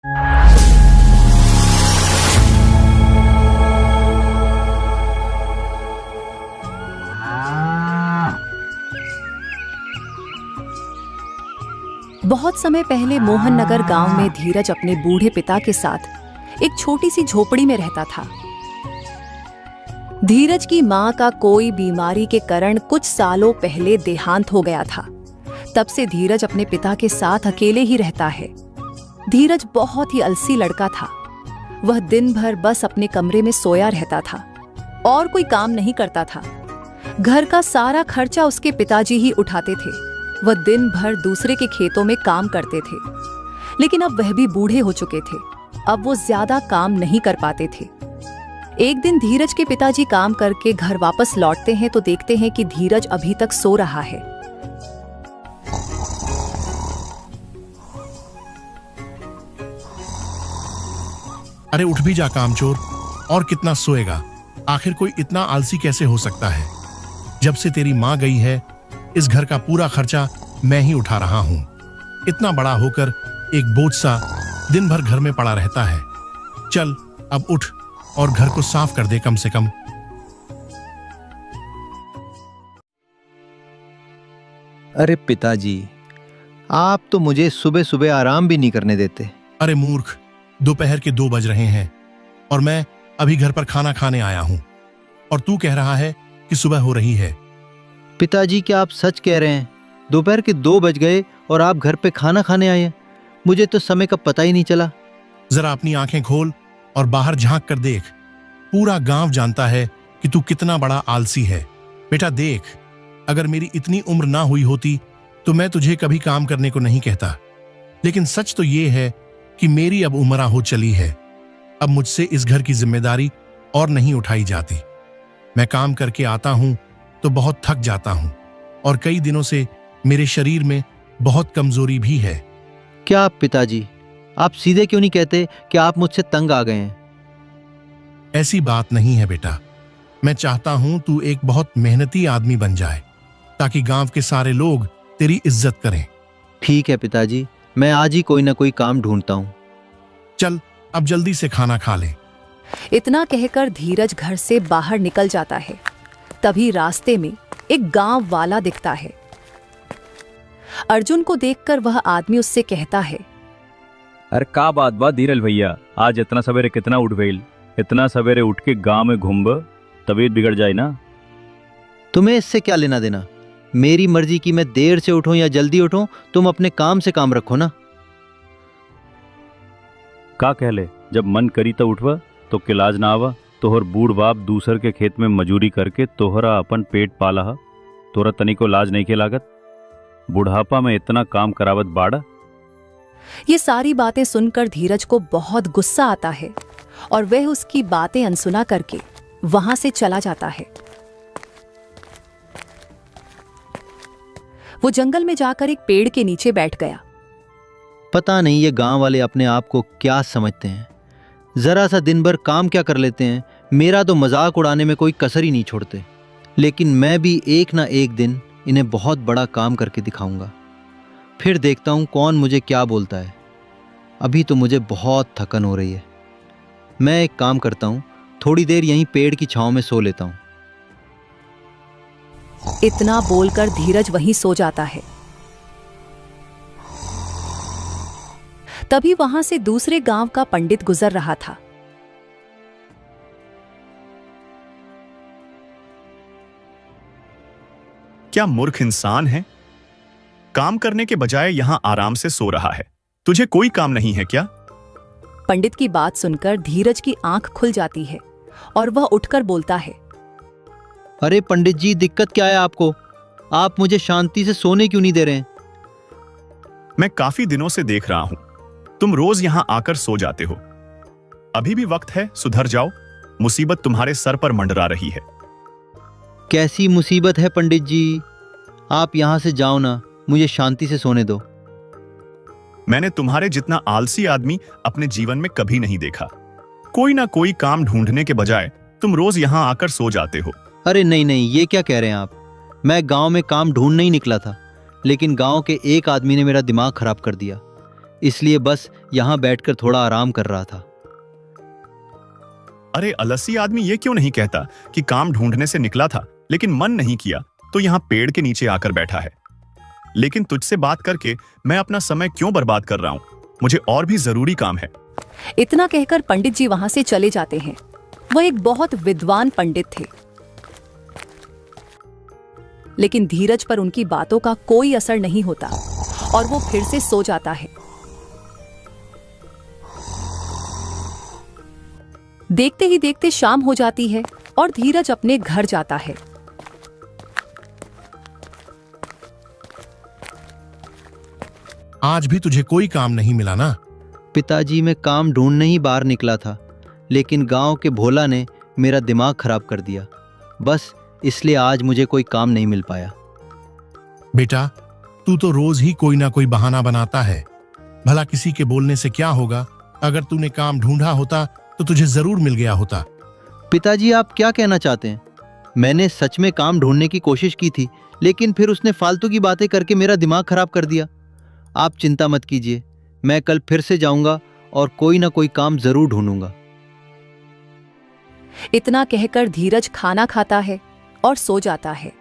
बहुत समय पहले मोहन नगर गांव में धीरज अपने बूढ़े पिता के साथ एक छोटी सी झोपड़ी में रहता था। धीरज की मां का कोई बीमारी के कारण कुछ सालों पहले देहांत हो गया था। तब से धीरज अपने पिता के साथ अकेले ही रहता है। धीरज बहुत ही आलसी लड़का था। वह दिन भर बस अपने कमरे में सोया रहता था और कोई काम नहीं करता था। घर का सारा खर्चा उसके पिताजी ही उठाते थे। वह दिन भर दूसरे के खेतों में काम करते थे, लेकिन अब वह भी बूढ़े हो चुके थे। अब वो ज्यादा काम नहीं कर पाते थे। एक दिन धीरज के पिताजी काम करके घर वापस लौटते हैं तो देखते हैं कि धीरज अभी तक सो रहा है। अरे उठ भी जा कामचोर, और कितना सोएगा? आखिर कोई इतना आलसी कैसे हो सकता है? जब से तेरी माँ गई है, इस घर का पूरा खर्चा मैं ही उठा रहा हूं। इतना बड़ा होकर एक बोझ सा दिन भर घर में पड़ा रहता है। चल अब उठ और घर को साफ कर दे कम से कम। अरे पिताजी, आप तो मुझे सुबह सुबह आराम भी नहीं करने देते। अरे मूर्ख, दोपहर के 2 बज रहे हैं और मैं अभी घर पर खाना खाने आया हूं, और तू कह रहा है कि सुबह हो रही है। पिताजी, क्या आप सच कह रहे हैं? दोपहर के 2 बज गए और आप घर पे खाना खाने आए हैं? मुझे तो समय का पता ही नहीं चला। जरा अपनी आंखें खोल और बाहर झांक कर देख। पूरा गांव जानता है कि तू कितना बड़ा आलसी है। बेटा देख, अगर मेरी इतनी उम्र ना हुई होती तो मैं तुझे कभी काम करने को नहीं कहता, लेकिन सच तो ये है कि मेरी अब उम्र हो चली है। अब मुझसे इस घर की जिम्मेदारी और नहीं उठाई जाती। मैं काम करके आता हूं तो बहुत थक जाता हूं, और कई दिनों से मेरे शरीर में बहुत कमजोरी भी है। क्या आप पिताजी, आप सीधे क्यों नहीं कहते कि आप मुझसे तंग आ गए हैं? ऐसी बात नहीं है बेटा। मैं चाहता हूं तू एक बहुत मेहनती आदमी बन जाए, ताकि गांव के सारे लोग तेरी इज्जत करें। ठीक है पिताजी, मैं आज ही कोई ना कोई काम ढूंढता हूं। चल अब जल्दी से खाना खा ले। इतना कहकर धीरज घर से बाहर निकल जाता है। तभी रास्ते में एक गांव वाला दिखता है। अर्जुन को देखकर वह आदमी उससे कहता है, अरे का बात बा धीरज भैया, आज इतना सवेरे कितना उठ गईल? इतना सवेरे उठ के गांव में घूमब, तबीयत बिगड़ जाए ना। तुम्हें इससे क्या लेना देना? मेरी मर्जी की मैं देर से उठूं या जल्दी उठूं, तुम अपने काम से काम रखो ना। का कहले, जब मन करी तो उठवा तो किलाज ना आवा। तोहर बूढ़ बाप दूसर के खेत में मजूरी करके तोहरा अपन पेट पाला हा। तोहरा तनिको लाज नहीं के लागत? बुढ़ापा में इतना काम करावत बाड़ा। ये सारी बातें सुनकर धीरज को बहुत गुस्सा आता है और वह उसकी बातें अनसुना करके वहां से चला जाता है। वो जंगल में जाकर एक पेड़ के नीचे बैठ गया। पता नहीं ये गांव वाले अपने आप को क्या समझते हैं। जरा सा दिन भर काम क्या कर लेते हैं। मेरा तो मजाक उड़ाने में कोई कसर ही नहीं छोड़ते। लेकिन मैं भी एक ना एक दिन इन्हें बहुत बड़ा काम करके दिखाऊंगा। फिर देखता हूं कौन मुझे क्या बोलता है। अभी तो मुझे बहुत थकन हो रही है। मैं एक काम करता हूं, थोड़ी देर यहीं पेड़ की छांव में सो लेता हूं। इतना बोलकर धीरज वहीं सो जाता है। तभी वहां से दूसरे गांव का पंडित गुजर रहा था। क्या मूर्ख इंसान है? काम करने के बजाय यहां आराम से सो रहा है। तुझे कोई काम नहीं है क्या? पंडित की बात सुनकर धीरज की आंख खुल जाती है और वह उठकर बोलता है, अरे पंडित जी, दिक्कत क्या है आपको? आप मुझे शांति से सोने क्यों नहीं दे रहे हैं? मैं काफी दिनों से देख रहा हूं, तुम रोज यहां आकर सो जाते हो। अभी भी वक्त है, सुधर जाओ। मुसीबत तुम्हारे सर पर मंडरा रही है। कैसी मुसीबत है पंडित जी? आप यहां से जाओ ना, मुझे शांति से सोने दो। मैंने तुम्हारे जितना आलसी आदमी अपने जीवन में कभी नहीं देखा। कोई ना कोई काम ढूंढने के बजाय तुम रोज यहां आकर सो जाते हो। अरे नहीं नहीं, ये क्या कह रहे हैं आप? मैं गांव में काम ढूंढने ही निकला था, लेकिन गांव के एक आदमी ने मेरा दिमाग खराब कर दिया। इसलिए बस यहाँ बैठकर थोड़ा आराम कर रहा था। अरे अलसी आदमी ये क्यों नहीं कहता कि काम ढूंढने से निकला था लेकिन मन नहीं किया तो यहाँ पेड़ के नीचे आकर बैठा है। लेकिन तुझसे बात करके मैं अपना समय क्यों बर्बाद कर रहा हूँ, मुझे और भी जरूरी काम है। इतना कहकर पंडित जी वहां से चले जाते हैं। वह एक बहुत विद्वान पंडित थे, लेकिन धीरज पर उनकी बातों का कोई असर नहीं होता और वो फिर से सो जाता है। देखते ही देखते शाम हो जाती है और धीरज अपने घर जाता है। आज भी तुझे कोई काम नहीं मिला ना? पिताजी, मैं काम ढूंढने ही बाहर निकला था, लेकिन गांव के भोला ने मेरा दिमाग खराब कर दिया। बस इसलिए आज मुझे कोई काम नहीं मिल पाया। बेटा, तू तो रोज ही कोई ना कोई बहाना बनाता है। भला किसी के बोलने से क्या होगा? अगर तूने काम ढूंढा होता तो तुझे जरूर मिल गया होता। पिताजी, आप क्या कहना चाहते हैं? मैंने सच में काम ढूंढने की कोशिश की थी, लेकिन फिर उसने फालतू की बातें करके मेरा दिमाग खराब कर दिया। आप चिंता मत कीजिए, मैं कल फिर से जाऊंगा और कोई ना कोई काम जरूर ढूंढूंगा। इतना कहकर धीरज खाना खाता है और सो जाता है।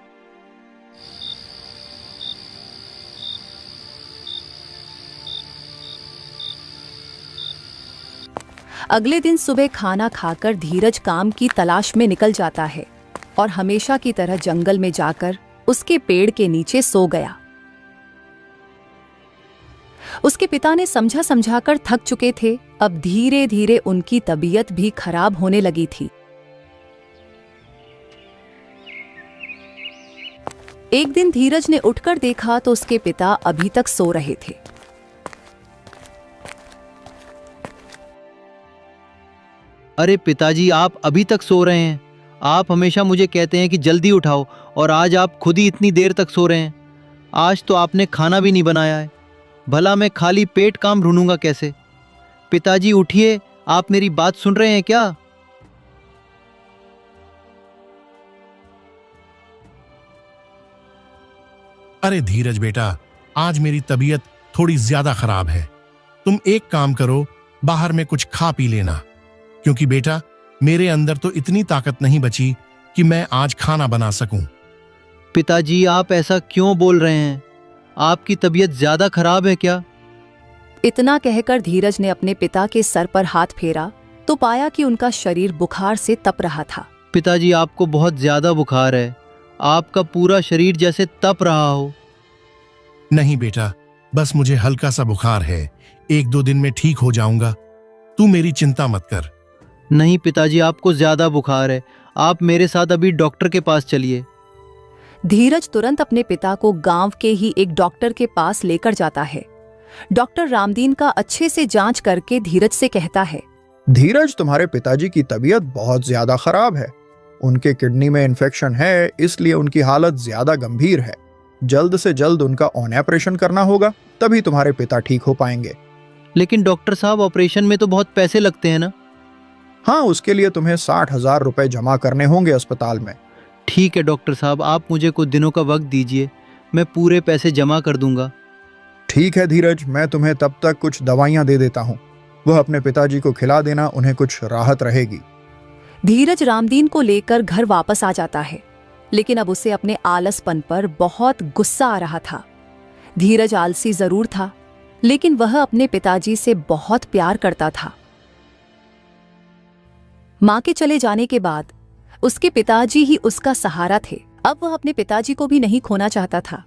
अगले दिन सुबह खाना खाकर धीरज काम की तलाश में निकल जाता है और हमेशा की तरह जंगल में जाकर उसके पेड़ के नीचे सो गया। उसके पिता ने समझा समझाकर थक चुके थे। अब धीरे धीरे उनकी तबीयत भी खराब होने लगी थी। एक दिन धीरज ने उठकर देखा तो उसके पिता अभी तक सो रहे थे। अरे पिताजी, आप अभी तक सो रहे हैं? आप हमेशा मुझे कहते हैं कि जल्दी उठाओ, और आज आप खुद ही इतनी देर तक सो रहे हैं। आज तो आपने खाना भी नहीं बनाया है। भला मैं खाली पेट काम ढूंढूंगा कैसे? पिताजी उठिए, आप मेरी बात सुन रहे हैं क्या? अरे धीरज बेटा, आज मेरी तबीयत थोड़ी ज्यादा खराब है। तुम एक काम करो, बाहर में कुछ खा पी लेना, क्योंकि बेटा मेरे अंदर तो इतनी ताकत नहीं बची कि मैं आज खाना बना सकूं। पिताजी, आप ऐसा क्यों बोल रहे हैं? आपकी तबीयत ज्यादा खराब है क्या? इतना कहकर धीरज ने अपने पिता के सर पर हाथ फेरा तो पाया कि उनका शरीर बुखार से तप रहा था। पिताजी, आपको बहुत ज्यादा बुखार है। आपका पूरा शरीर जैसे तप रहा हो। नहीं बेटा, बस मुझे हल्का सा बुखार है। 1-2 दिन में ठीक हो जाऊंगा। तू मेरी चिंता मत कर। नहीं पिताजी, आपको ज्यादा बुखार है। आप मेरे साथ अभी डॉक्टर के पास चलिए। धीरज तुरंत अपने पिता को गांव के ही एक डॉक्टर के पास लेकर जाता है। डॉक्टर रामदीन का अच्छे से जांच करके धीरज से कहता है, धीरज, तुम्हारे पिताजी की तबीयत बहुत ज्यादा खराब है। उनके किडनी में इन्फेक्शन है, इसलिए उनकी हालत ज्यादा गंभीर है। जल्द से जल्द उनका ऑपरेशन करना होगा, तभी तुम्हारे पिता ठीक हो पाएंगे। लेकिन डॉक्टर साहब, ऑपरेशन में तो बहुत पैसे लगते हैं ना? हाँ, उसके लिए तुम्हें 60,000 रुपए जमा करने होंगे अस्पताल में। ठीक है डॉक्टर साहब, आप मुझे कुछ दिनों का वक्त दीजिए, मैं पूरे पैसे जमा कर दूंगा। ठीक है धीरज, मैं तुम्हें तब तक कुछ दवाइयां दे देता हूँ। वह अपने पिताजी को खिला देना, उन्हें कुछ राहत रहेगी। धीरज रामदीन को लेकर घर वापस आ जाता है, लेकिन अब उसे अपने आलसपन पर बहुत गुस्सा आ रहा था। धीरज आलसी जरूर था, लेकिन वह अपने पिताजी से बहुत प्यार करता था। मां के चले जाने के बाद उसके पिताजी ही उसका सहारा थे। अब वह अपने पिताजी को भी नहीं खोना चाहता था।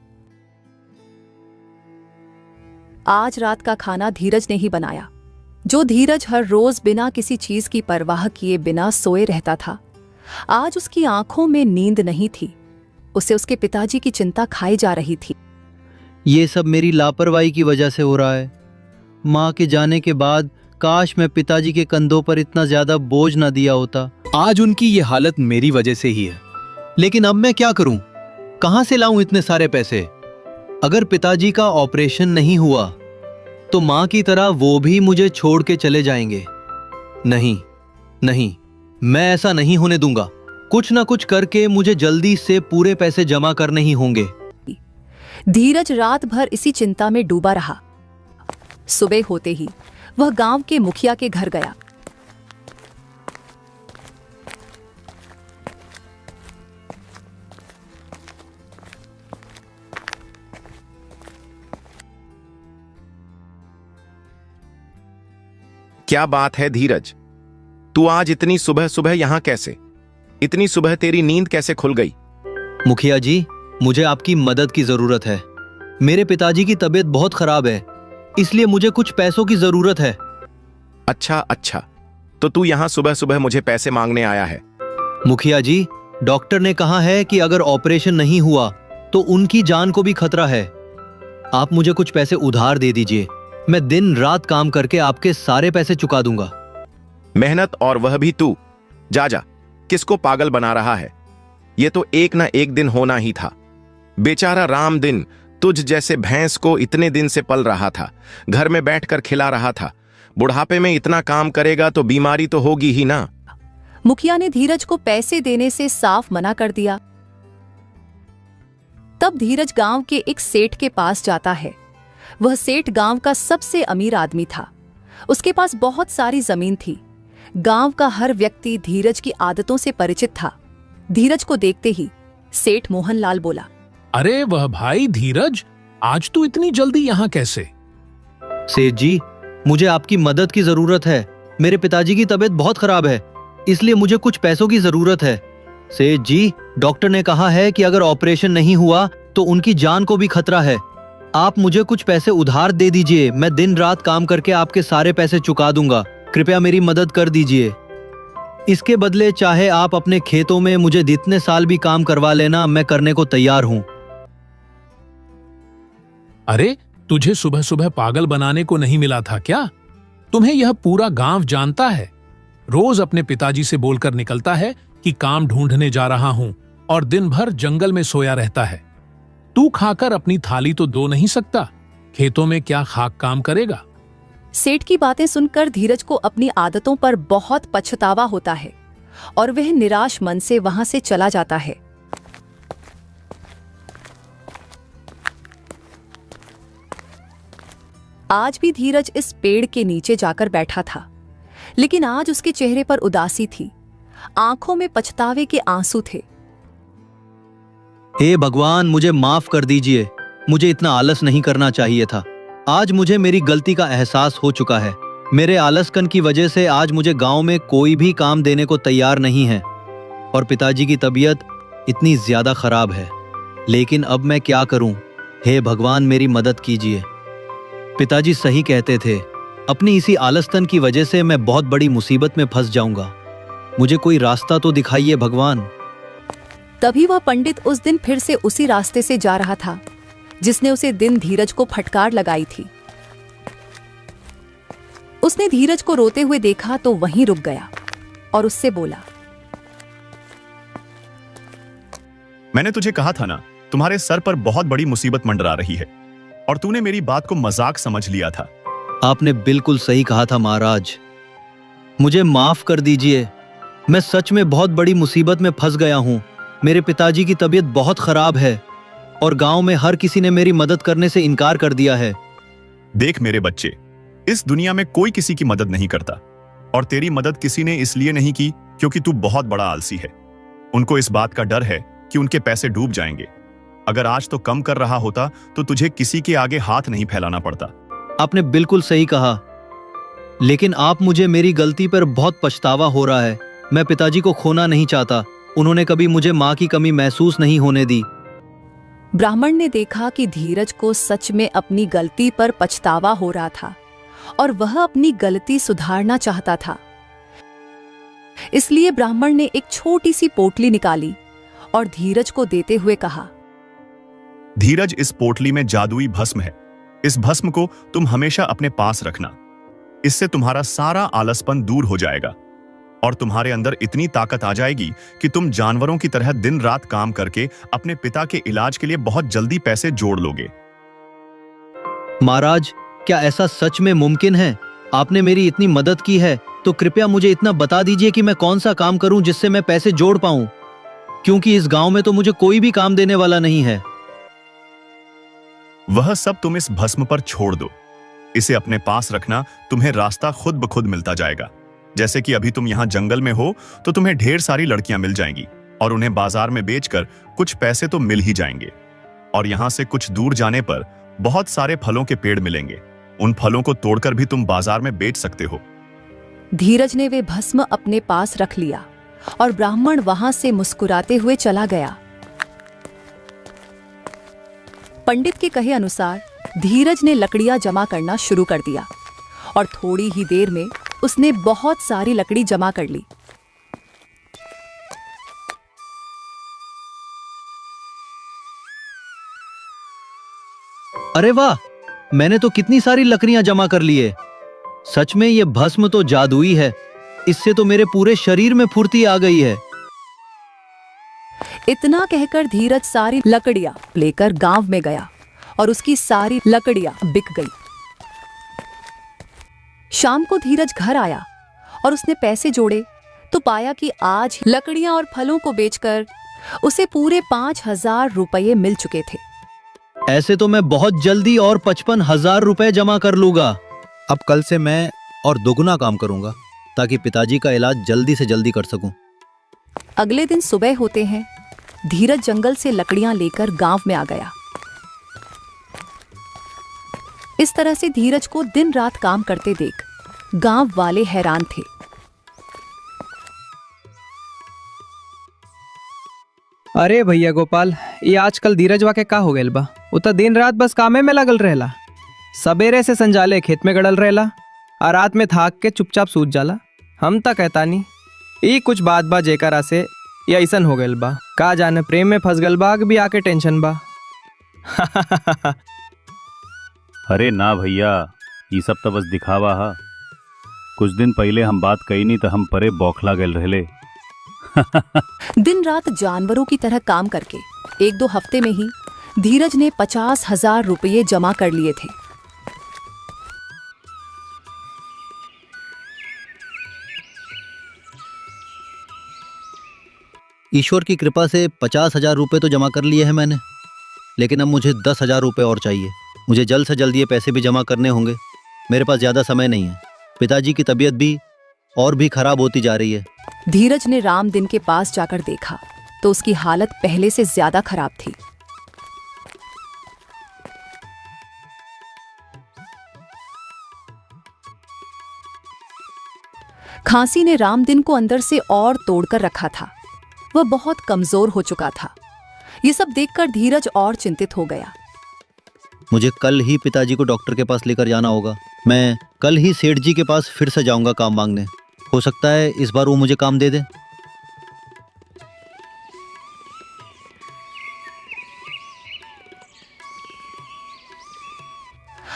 आज रात का खाना धीरज ने ही बनाया। जो धीरज हर रोज बिना किसी चीज की परवाह किए बिना सोए रहता था, आज उसकी आंखों में नींद नहीं थी। उसे उसके पिताजी की चिंता खाई जा रही थी। ये सब मेरी लापरवाही की वजह से हो रहा है। माँ के जाने के बाद काश मैं पिताजी के कंधों पर इतना ज्यादा बोझ ना दिया होता। आज उनकी ये हालत मेरी वजह से ही है, लेकिन अब मैं क्या करूं? कहां से लाऊं इतने सारे पैसे? अगर पिताजी का ऑपरेशन नहीं हुआ तो मां की तरह वो भी मुझे छोड़ के चले जाएंगे। नहीं नहीं, मैं ऐसा नहीं होने दूंगा। कुछ ना कुछ करके मुझे जल्दी से पूरे पैसे जमा करने ही होंगे। धीरज रात भर इसी चिंता में डूबा रहा। सुबह होते ही वह गांव के मुखिया के घर गया। क्या बात है धीरज, तू आज इतनी सुबह सुबह यहां कैसे? इतनी सुबह तेरी नींद कैसे खुल गई? मुखिया जी, मुझे आपकी मदद की जरूरत है। मेरे पिताजी की तबीयत बहुत खराब है, इसलिए मुझे कुछ पैसों की जरूरत है। अच्छा अच्छा, तो तू यहां सुबह सुबह मुझे पैसे मांगने आया है? मुखिया जी, डॉक्टर ने कहा है कि अगर ऑपरेशन नहीं हुआ तो उनकी जान को भी खतरा है। आप मुझे कुछ पैसे उधार दे दीजिए, मैं दिन रात काम करके आपके सारे पैसे चुका दूंगा। मेहनत और वह भी तू? जा जा, किसको पागल बना रहा है? ये तो एक ना एक दिन होना ही था। बेचारा राम दिन तुझ जैसे भैंस को इतने दिन से पल रहा था, घर में बैठकर खिला रहा था। बुढ़ापे में इतना काम करेगा तो बीमारी तो होगी ही ना। मुखिया ने धीरज को पैसे देने से साफ मना कर दिया। तब धीरज गांव के एक सेठ के पास जाता है। वह सेठ गांव का सबसे अमीर आदमी था। उसके पास बहुत सारी जमीन थी। गांव का हर व्यक्ति धीरज की आदतों से परिचित था। धीरज को देखते ही सेठ मोहनलाल बोला, अरे वह भाई धीरज, आज तू इतनी जल्दी यहाँ कैसे? सेठ जी, मुझे आपकी मदद की जरूरत है। मेरे पिताजी की तबीयत बहुत खराब है, इसलिए मुझे कुछ पैसों की जरूरत है। सेठ जी, डॉक्टर ने कहा है कि अगर ऑपरेशन नहीं हुआ तो उनकी जान को भी खतरा है। आप मुझे कुछ पैसे उधार दे दीजिए, मैं दिन रात काम करके आपके सारे पैसे चुका दूंगा। कृपया मेरी मदद कर दीजिए। इसके बदले चाहे आप अपने खेतों में मुझे जितने साल भी काम करवा लेना, मैं करने को तैयार हूं। अरे तुझे सुबह सुबह पागल बनाने को नहीं मिला था क्या? तुम्हें यह पूरा गांव जानता है। रोज अपने पिताजी से बोलकर निकलता है कि काम ढूंढने जा रहा हूं और दिन भर जंगल में सोया रहता है। तू खाकर अपनी थाली तो धो नहीं सकता, खेतों में क्या खाक काम करेगा? सेठ की बातें सुनकर धीरज को अपनी आदतों पर बहुत पछतावा होता है और वह निराश मन से वहां से चला जाता है। आज भी धीरज इस पेड़ के नीचे जाकर बैठा था, लेकिन आज उसके चेहरे पर उदासी थी। आंखों में पछतावे के आंसू थे। हे भगवान, मुझे माफ कर दीजिए। मुझे इतना आलस नहीं करना चाहिए था। आज मुझे मेरी गलती का एहसास हो चुका है। मेरे आलसपन की वजह से आज मुझे गांव में कोई भी काम देने को तैयार नहीं है और पिताजी की तबीयत इतनी ज्यादा खराब है। लेकिन अब मैं क्या करूं? हे भगवान, मेरी मदद कीजिए। पिताजी सही कहते थे, अपनी इसी आलसपन की वजह से मैं बहुत बड़ी मुसीबत में फंस जाऊंगा। मुझे कोई रास्ता तो दिखाइए भगवान। तभी वह पंडित उस दिन फिर से उसी रास्ते से जा रहा था जिसने उसे दिन धीरज को फटकार लगाई थी। उसने धीरज को रोते हुए देखा तो वहीं रुक गया और उससे बोला, मैंने तुझे कहा था ना, तुम्हारे सर पर बहुत बड़ी मुसीबत मंडरा रही है और तूने मेरी बात को मजाक समझ लिया था। आपने बिल्कुल सही कहा था महाराज। मुझे माफ कर दीजिए। मैं सच में बहुत बड़ी मुसीबत में फंस गया हूं। मेरे पिताजी की तबीयत बहुत खराब है और गांव में हर किसी ने मेरी मदद करने से इनकार कर दिया है। देख मेरे बच्चे, इस दुनिया में कोई किसी की मदद नहीं करता और तेरी मदद किसी ने इसलिए नहीं की क्योंकि तू बहुत बड़ा आलसी है। उनको इस बात का डर है कि उनके पैसे डूब जाएंगे। अगर आज तो कम कर रहा होता तो तुझे किसी के आगे हाथ नहीं फैलाना पड़ता। आपने बिल्कुल सही कहा, लेकिन आप मुझे मेरी गलती पर बहुत पछतावा हो रहा है। मैं पिताजी को खोना नहीं चाहता। उन्होंने कभी मुझे माँ की कमी महसूस नहीं होने दी। ब्राह्मण ने देखा कि धीरज को सच में अपनी गलती पर पछतावा हो रहा था और वह अपनी गलती सुधारना चाहता था। इसलिए ब्राह्मण ने एक छोटी सी पोटली निकाली और धीरज को देते हुए कहा, धीरज, इस पोटली में जादुई भस्म है। इस भस्म को तुम हमेशा अपने पास रखना। इससे तुम्हारा सारा आलसपन दूर हो जाएगा और तुम्हारे अंदर इतनी ताकत आ जाएगी कि तुम जानवरों की तरह दिन रात काम करके अपने पिता के इलाज के लिए बहुत जल्दी पैसे जोड़ लोगे। महाराज, क्या ऐसा सच में मुमकिन है? आपने मेरी इतनी मदद की है तो कृपया मुझे इतना बता दीजिए कि मैं कौन सा काम करूं जिससे मैं पैसे जोड़ पाऊं, क्योंकि इस गांव में तो मुझे कोई भी काम देने वाला नहीं है। वह सब तुम इस भस्म पर छोड़ दो। इसे अपने पास रखना, तुम्हें रास्ता खुद ब खुद मिलता जाएगा। जैसे कि अभी तुम यहाँ जंगल में हो तो तुम्हें ढेर सारी लड़कियां मिल जाएंगी और उन्हें बाजार में बेचकर कुछ पैसे तो मिल ही जाएंगे। और यहाँ से कुछ दूर जाने पर बहुत सारे फलों के पेड़ मिलेंगे। उन फलों को तोड़कर भी तुम बाजार में बेच सकते हो। धीरज ने वे भस्म अपने पास रख लिया और ब्राह्मण वहां से मुस्कुराते हुए चला गया। पंडित के कहे अनुसार धीरज ने लकड़ियां जमा करना शुरू कर दिया और थोड़ी ही देर में उसने बहुत सारी लकड़ी जमा कर ली। अरे वाह, मैंने तो कितनी सारी लकड़ियां जमा कर ली है। सच में ये भस्म तो जादुई है। इससे तो मेरे पूरे शरीर में फुर्ती आ गई है। इतना कहकर धीरज सारी लकड़ियां लेकर गांव में गया और उसकी सारी लकड़ियां बिक गई। शाम को धीरज घर आया और उसने पैसे जोड़े तो पाया कि आज लकड़ियां और फलों को बेचकर उसे पूरे 5,000 रुपये मिल चुके थे। ऐसे तो मैं बहुत जल्दी और 55,000 रुपए जमा कर लूंगा। अब कल से मैं और दोगुना काम करूंगा ताकि पिताजी का इलाज जल्दी से जल्दी कर सकूं। अगले दिन सुबह होते हैं धीरज जंगल से लकड़ियां लेकर गांव में आ गया। इस तरह से धीरज को दिन रात काम करते देख गांव वाले हैरान थे। अरे भैया गोपाल, ये आजकल धीरजवा के का हो गइल बा? वो तो दिन रात बस कामे में लगल रहेला। सबेरे से संजाले खेत में गड़ल रहेला और रात में थाक के चुपचाप सूत जाला। हम तो कहता नहीं ई कुछ बात बा जेकरा से ये ऐसन हो गइल बा। का जाने प्रेम में फंस गल बा कि भी आके टेंशन बा। अरे ना भैया, ये सब तो बस दिखावा हा। कुछ दिन पहले हम बात कही नहीं तो हम परे बौखला गए रहले। दिन रात जानवरों की तरह काम करके 1-2 हफ्ते में ही धीरज ने 50,000 रुपये जमा कर लिए थे। ईश्वर की कृपा से 50,000 रुपए तो जमा कर लिए हैं मैंने, लेकिन अब मुझे 10,000 रुपए और चाहिए। मुझे जल्द से जल्द ये पैसे भी जमा करने होंगे। मेरे पास ज़्यादा समय नहीं है। पिताजी की तबीयत भी और भी खराब होती जा रही है। धीरज ने राम दिन के पास जाकर देखा तो उसकी हालत पहले से ज्यादा खराब थी। खांसी ने राम दिन को अंदर से और तोड़कर रखा था। वह बहुत कमजोर हो चुका था। ये सब देखकर धीरज और चिंतित हो गया। मुझे कल ही पिताजी को डॉक्टर के पास लेकर जाना होगा। मैं कल ही सेठ जी के पास फिर से जाऊंगा काम मांगने। हो सकता है इस बार वो मुझे काम दे दे।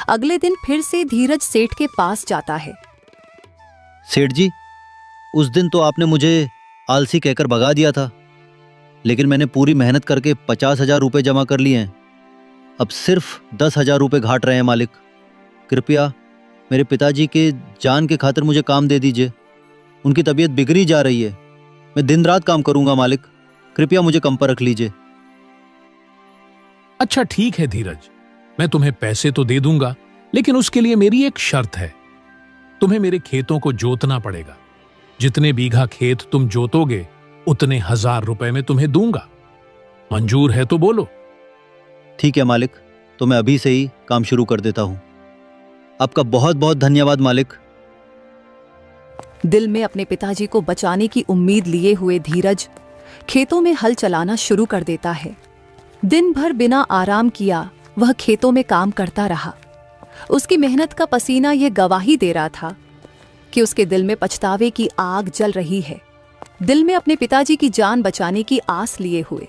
अगले दिन फिर से धीरज सेठ के पास जाता है। सेठ जी, उस दिन तो आपने मुझे आलसी कहकर भगा दिया था, लेकिन मैंने पूरी मेहनत करके 50,000 रुपये जमा कर लिए हैं। अब सिर्फ 10,000 रुपये घाट रहे हैं मालिक। कृपया मेरे पिताजी के जान के खातिर मुझे काम दे दीजिए। उनकी तबीयत बिगड़ी जा रही है। मैं दिन रात काम करूंगा मालिक। कृपया मुझे कम पर रख लीजिए। अच्छा ठीक है धीरज, मैं तुम्हें पैसे तो दे दूंगा, लेकिन उसके लिए मेरी एक शर्त है। तुम्हें मेरे खेतों को जोतना पड़ेगा। जितने बीघा खेत तुम जोतोगे उतने 1,000 रुपए में तुम्हें दूंगा। मंजूर है तो बोलो। ठीक है मालिक, तो मैं अभी से ही काम शुरू कर देता हूं। आपका बहुत बहुत धन्यवाद मालिक। दिल में अपने पिताजी को बचाने की उम्मीद लिए हुए धीरज खेतों में हल चलाना शुरू कर देता है। दिन भर बिना आराम किया वह खेतों में काम करता रहा। उसकी मेहनत का पसीना यह गवाही दे रहा था कि उसके दिल में पछतावे की आग जल रही है। दिल में अपने पिताजी की जान बचाने की आस लिए हुए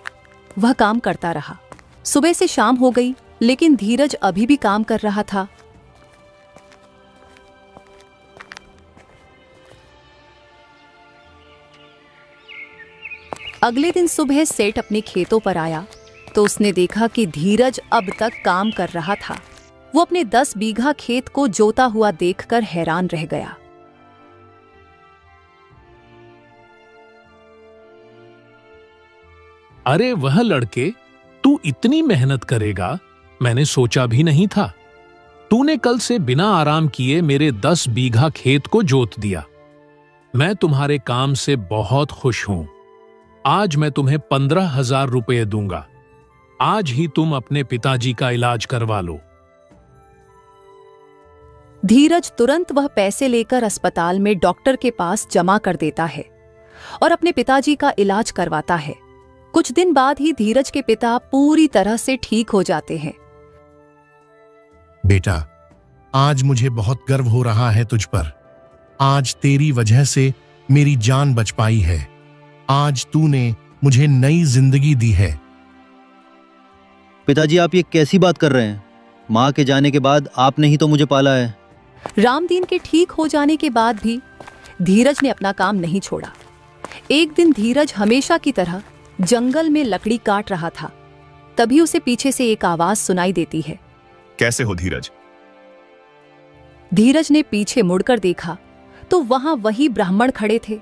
वह काम करता रहा। सुबह से शाम हो गई, लेकिन धीरज अभी भी काम कर रहा था। अगले दिन सुबह सेठ अपने खेतों पर आया तो उसने देखा कि धीरज अब तक काम कर रहा था। वो अपने 10 बीघा खेत को जोता हुआ देखकर हैरान रह गया। अरे वह लड़के, तू इतनी मेहनत करेगा मैंने सोचा भी नहीं था। तूने कल से बिना आराम किए मेरे 10 बीघा खेत को जोत दिया। मैं तुम्हारे काम से बहुत खुश हूं। आज मैं तुम्हें 15,000 रुपये दूंगा। आज ही तुम अपने पिताजी का इलाज करवा लो। धीरज तुरंत वह पैसे लेकर अस्पताल में डॉक्टर के पास जमा कर देता है और अपने पिताजी का इलाज करवाता है। कुछ दिन बाद ही धीरज के पिता पूरी तरह से ठीक हो जाते हैं। बेटा, आज मुझे बहुत गर्व हो रहा है तुझ पर। आज तेरी वजह से मेरी जान बच पाई है। आज तूने मुझे नई जिंदगी दी है। पिताजी, आप ये कैसी बात कर रहे हैं? माँ के जाने के बाद आपने ही तो मुझे पाला है। रामदीन के ठीक हो जाने के बाद भी धीरज ने अपना काम नहीं छोड़ा। एक दिन धीरज हमेशा की तरह जंगल में लकड़ी काट रहा था। तभी उसे पीछे से एक आवाज सुनाई देती है। कैसे हो धीरज? धीरज ने पीछे मुड़कर देखा तो वहां वही ब्राह्मण खड़े थे।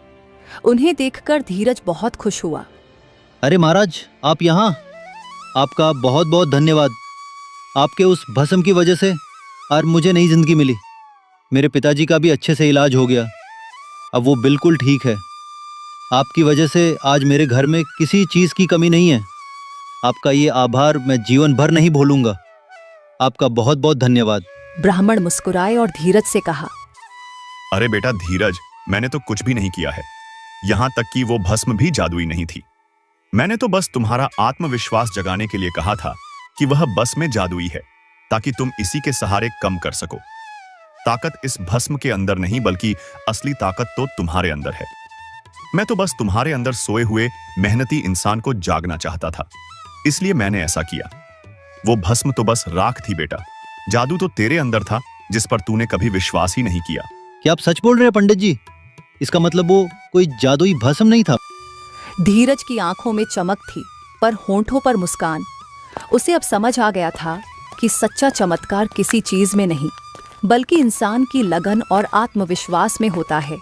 उन्हें देखकर धीरज बहुत खुश हुआ। अरे महाराज, आप यहाँ? आपका बहुत बहुत धन्यवाद। आपके उस भस्म की वजह से आज मुझे नई जिंदगी मिली। मेरे पिताजी का भी अच्छे से इलाज हो गया। अब वो बिल्कुल ठीक है। आपकी वजह से आज मेरे घर में किसी चीज की कमी नहीं है। आपका ये आभार मैं जीवन भर नहीं भूलूंगा। आपका बहुत बहुत धन्यवाद। ब्राह्मण मुस्कुराए और धीरज से कहा, अरे बेटा धीरज, मैंने तो कुछ भी नहीं किया है। यहां तक कि वो भस्म भी जादुई नहीं थी। मैंने तो बस तुम्हारा आत्मविश्वास जगाने के लिए कहा था कि वह बस में जादुई है, ताकि तुम इसी के सहारे कम कर सको। ताकत इस भस्म के अंदर नहीं, बल्कि असली ताकत तो तुम्हारे अंदर है। मैं तो बस तुम्हारे अंदर सोए हुए मेहनती इंसान को जागना चाहता था, इसलिए मैंने ऐसा किया। वो भस्म तो बस राख थी बेटा। जादू तो तेरे अंदर था, जिस पर तूने कभी विश्वास ही नहीं किया। क्या आप सच बोल रहे हैं पंडित जी? इसका मतलब वो कोई जादुई भस्म नहीं था? धीरज की आंखों में चमक थी पर होंठों पर मुस्कान। उसे अब समझ आ गया था कि सच्चा चमत्कार किसी चीज में नहीं, बल्कि इंसान की लगन और आत्मविश्वास में होता है।